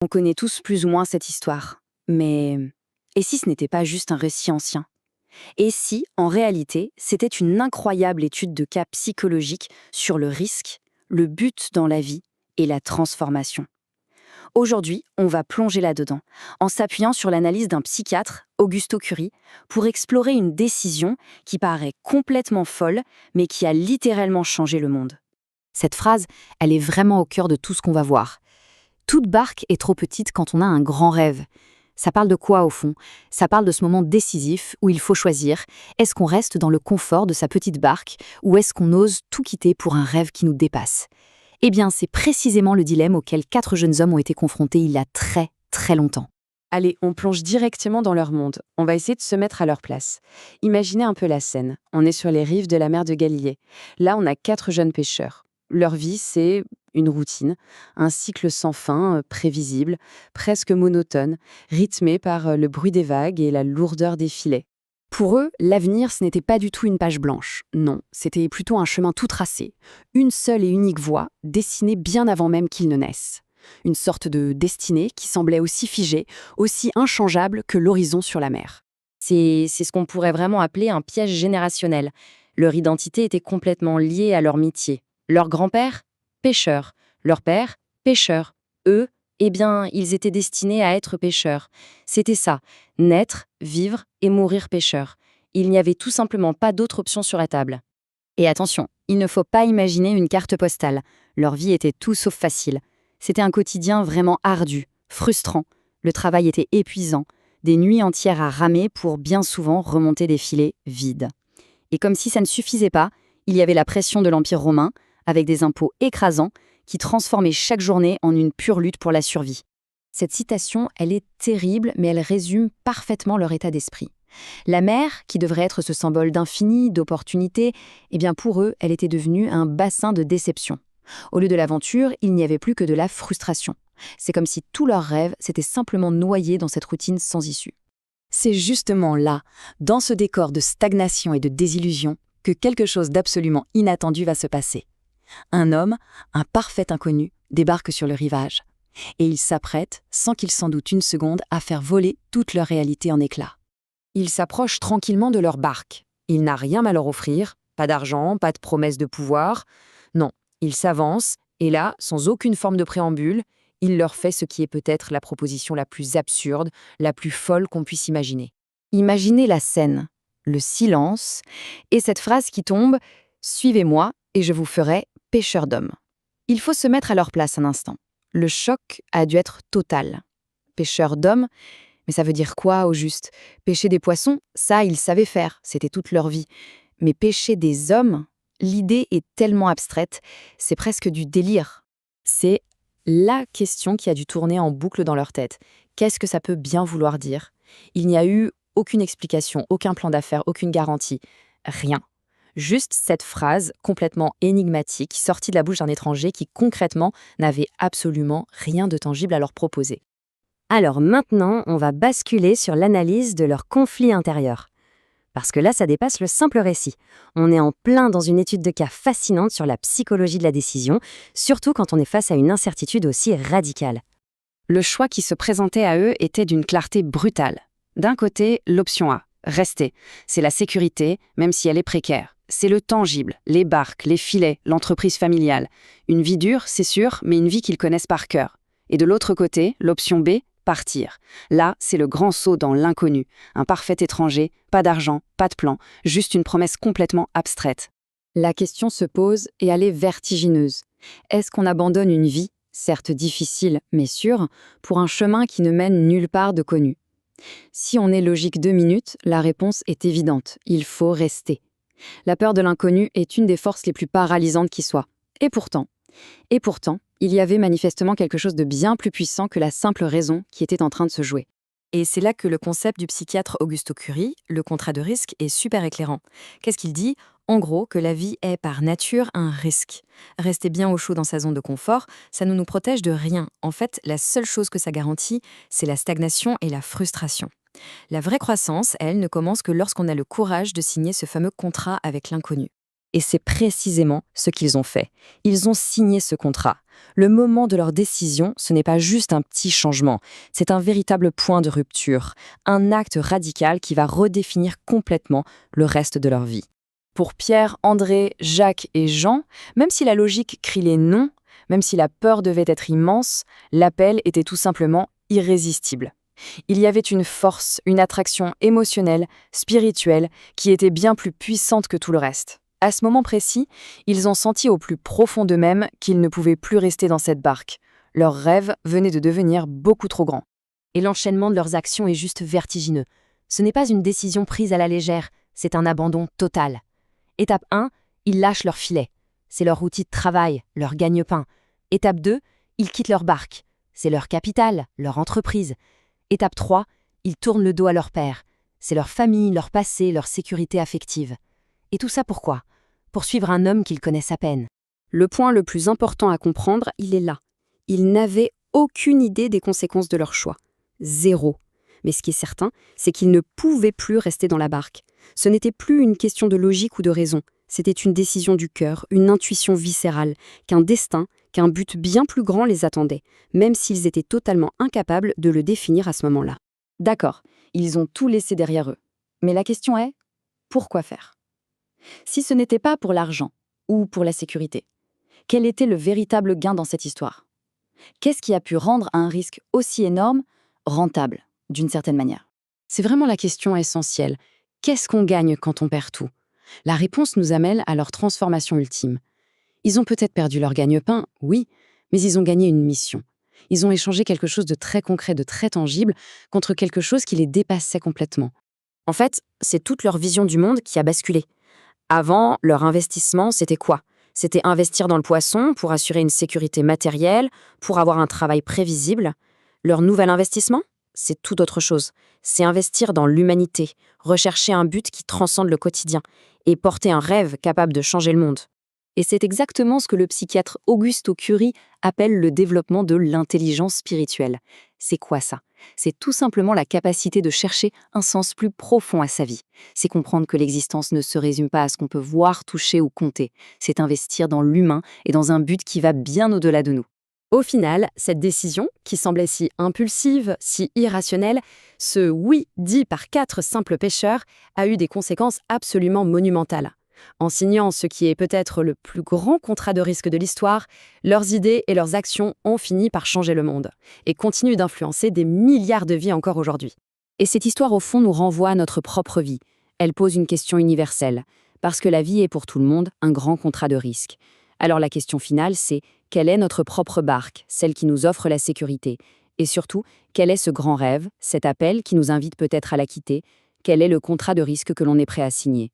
On connaît tous plus ou moins cette histoire. Mais et si ce n'était pas juste un récit ancien? Et si, en réalité, c'était une incroyable étude de cas psychologique sur le risque, le but dans la vie et la transformation? Aujourd'hui, on va plonger là-dedans, en s'appuyant sur l'analyse d'un psychiatre, Augusto Curie, pour explorer une décision qui paraît complètement folle, mais qui a littéralement changé le monde. Cette phrase, elle est vraiment au cœur de tout ce qu'on va voir. Toute barque est trop petite quand on a un grand rêve. Ça parle de quoi au fond? Ça parle de ce moment décisif où il faut choisir. Est-ce qu'on reste dans le confort de sa petite barque ou est-ce qu'on ose tout quitter pour un rêve qui nous dépasse? Eh bien, c'est précisément le dilemme auquel 4 jeunes hommes ont été confrontés il y a très, très longtemps. Allez, on plonge directement dans leur monde. On va essayer de se mettre à leur place. Imaginez un peu la scène. On est sur les rives de la mer de Galilée. Là, on a 4 jeunes pêcheurs. Leur vie, c'est une routine, un cycle sans fin, prévisible, presque monotone, rythmé par le bruit des vagues et la lourdeur des filets. Pour eux, l'avenir, ce n'était pas du tout une page blanche. Non, c'était plutôt un chemin tout tracé. Une seule et unique voie, dessinée bien avant même qu'ils ne naissent. Une sorte de destinée qui semblait aussi figée, aussi inchangeable que l'horizon sur la mer. C'est ce qu'on pourrait vraiment appeler un piège générationnel. Leur identité était complètement liée à leur métier. Leur grand-père, pêcheur. Leur père, pêcheur. Eux, eh bien, ils étaient destinés à être pêcheurs. C'était ça, naître, vivre et mourir pêcheurs. Il n'y avait tout simplement pas d'autre option sur la table. Et attention, il ne faut pas imaginer une carte postale. Leur vie était tout sauf facile. C'était un quotidien vraiment ardu, frustrant. Le travail était épuisant. Des nuits entières à ramer pour bien souvent remonter des filets vides. Et comme si ça ne suffisait pas, il y avait la pression de l'Empire romain, avec des impôts écrasants, qui transformaient chaque journée en une pure lutte pour la survie. Cette citation, elle est terrible, mais elle résume parfaitement leur état d'esprit. La mer, qui devrait être ce symbole d'infini, d'opportunité, eh bien pour eux, elle était devenue un bassin de déception. Au lieu de l'aventure, il n'y avait plus que de la frustration. C'est comme si tous leurs rêves s'étaient simplement noyés dans cette routine sans issue. C'est justement là, dans ce décor de stagnation et de désillusion, que quelque chose d'absolument inattendu va se passer. Un homme, un parfait inconnu, débarque sur le rivage. Et il s'apprête, sans qu'ils s'en doutent une seconde, à faire voler toute leur réalité en éclats. Il s'approche tranquillement de leur barque. Il n'a rien à leur offrir, pas d'argent, pas de promesse de pouvoir. Non, il s'avance, et là, sans aucune forme de préambule, il leur fait ce qui est peut-être la proposition la plus absurde, la plus folle qu'on puisse imaginer. Imaginez la scène, le silence, et cette phrase qui tombe « Suivez-moi et je vous ferai pêcheur d'hommes ». Il faut se mettre à leur place un instant. Le choc a dû être total. Pêcheur d'hommes, mais ça veut dire quoi au juste? Pêcher des poissons, ça, ils savaient faire, c'était toute leur vie. Mais pêcher des hommes, l'idée est tellement abstraite, c'est presque du délire. C'est la question qui a dû tourner en boucle dans leur tête. Qu'est-ce que ça peut bien vouloir dire? Il n'y a eu aucune explication, aucun plan d'affaires, aucune garantie. Rien. Juste cette phrase complètement énigmatique sortie de la bouche d'un étranger qui concrètement n'avait absolument rien de tangible à leur proposer. Alors maintenant, on va basculer sur l'analyse de leur conflit intérieur. Parce que là, ça dépasse le simple récit. On est en plein dans une étude de cas fascinante sur la psychologie de la décision, surtout quand on est face à une incertitude aussi radicale. Le choix qui se présentait à eux était d'une clarté brutale. D'un côté, l'option A, rester. C'est la sécurité, même si elle est précaire. C'est le tangible, les barques, les filets, l'entreprise familiale. Une vie dure, c'est sûr, mais une vie qu'ils connaissent par cœur. Et de l'autre côté, l'option B, partir. Là, c'est le grand saut dans l'inconnu. Un parfait étranger, pas d'argent, pas de plan, juste une promesse complètement abstraite. La question se pose et elle est vertigineuse. Est-ce qu'on abandonne une vie, certes difficile mais sûre, pour un chemin qui ne mène nulle part de connu? Si on est logique 2 minutes, la réponse est évidente. Il faut rester. La peur de l'inconnu est une des forces les plus paralysantes qui soient. Et pourtant, il y avait manifestement quelque chose de bien plus puissant que la simple raison qui était en train de se jouer. Et c'est là que le concept du psychiatre Augusto Curie, le contrat de risque, est super éclairant. Qu'est-ce qu'il dit? En gros, que la vie est par nature un risque. Rester bien au chaud dans sa zone de confort, ça ne nous protège de rien. En fait, la seule chose que ça garantit, c'est la stagnation et la frustration. La vraie croissance, elle, ne commence que lorsqu'on a le courage de signer ce fameux contrat avec l'inconnu. Et c'est précisément ce qu'ils ont fait. Ils ont signé ce contrat. Le moment de leur décision, ce n'est pas juste un petit changement, c'est un véritable point de rupture, un acte radical qui va redéfinir complètement le reste de leur vie. Pour Pierre, André, Jacques et Jean, même si la logique crie les non, même si la peur devait être immense, l'appel était tout simplement irrésistible. Il y avait une force, une attraction émotionnelle, spirituelle, qui était bien plus puissante que tout le reste. À ce moment précis, ils ont senti au plus profond d'eux-mêmes qu'ils ne pouvaient plus rester dans cette barque. Leur rêve venait de devenir beaucoup trop grand. Et l'enchaînement de leurs actions est juste vertigineux. Ce n'est pas une décision prise à la légère, c'est un abandon total. Étape 1, ils lâchent leur filet. C'est leur outil de travail, leur gagne-pain. Étape 2, ils quittent leur barque. C'est leur capital, leur entreprise. Étape 3, ils tournent le dos à leur père. C'est leur famille, leur passé, leur sécurité affective. Et tout ça pourquoi ? Pour suivre un homme qu'ils connaissent à peine. Le point le plus important à comprendre, il est là. Ils n'avaient aucune idée des conséquences de leur choix. Zéro. Mais ce qui est certain, c'est qu'ils ne pouvaient plus rester dans la barque. Ce n'était plus une question de logique ou de raison. C'était une décision du cœur, une intuition viscérale, qu'un destin, qu'un but bien plus grand les attendait, même s'ils étaient totalement incapables de le définir à ce moment-là. D'accord, ils ont tout laissé derrière eux. Mais la question est, pourquoi faire ? Si ce n'était pas pour l'argent ou pour la sécurité, quel était le véritable gain dans cette histoire ? Qu'est-ce qui a pu rendre un risque aussi énorme rentable, d'une certaine manière ? C'est vraiment la question essentielle. Qu'est-ce qu'on gagne quand on perd tout ? La réponse nous amène à leur transformation ultime. Ils ont peut-être perdu leur gagne-pain, oui, mais ils ont gagné une mission. Ils ont échangé quelque chose de très concret, de très tangible, contre quelque chose qui les dépassait complètement. En fait, c'est toute leur vision du monde qui a basculé. Avant, leur investissement, c'était quoi ? C'était investir dans le poisson pour assurer une sécurité matérielle, pour avoir un travail prévisible. Leur nouvel investissement, c'est tout autre chose. C'est investir dans l'humanité, rechercher un but qui transcende le quotidien et porter un rêve capable de changer le monde. Et c'est exactement ce que le psychiatre Augusto Curie appelle le développement de l'intelligence spirituelle. C'est quoi ça ? C'est tout simplement la capacité de chercher un sens plus profond à sa vie. C'est comprendre que l'existence ne se résume pas à ce qu'on peut voir, toucher ou compter. C'est investir dans l'humain et dans un but qui va bien au-delà de nous. Au final, cette décision, qui semblait si impulsive, si irrationnelle, ce oui dit par 4 simples pêcheurs, a eu des conséquences absolument monumentales. En signant ce qui est peut-être le plus grand contrat de risque de l'histoire, leurs idées et leurs actions ont fini par changer le monde et continuent d'influencer des milliards de vies encore aujourd'hui. Et cette histoire, au fond, nous renvoie à notre propre vie. Elle pose une question universelle, parce que la vie est pour tout le monde un grand contrat de risque. Alors la question finale, c'est quelle est notre propre barque, celle qui nous offre la sécurité ? Et surtout, quel est ce grand rêve, cet appel qui nous invite peut-être à la quitter ? Quel est le contrat de risque que l'on est prêt à signer ?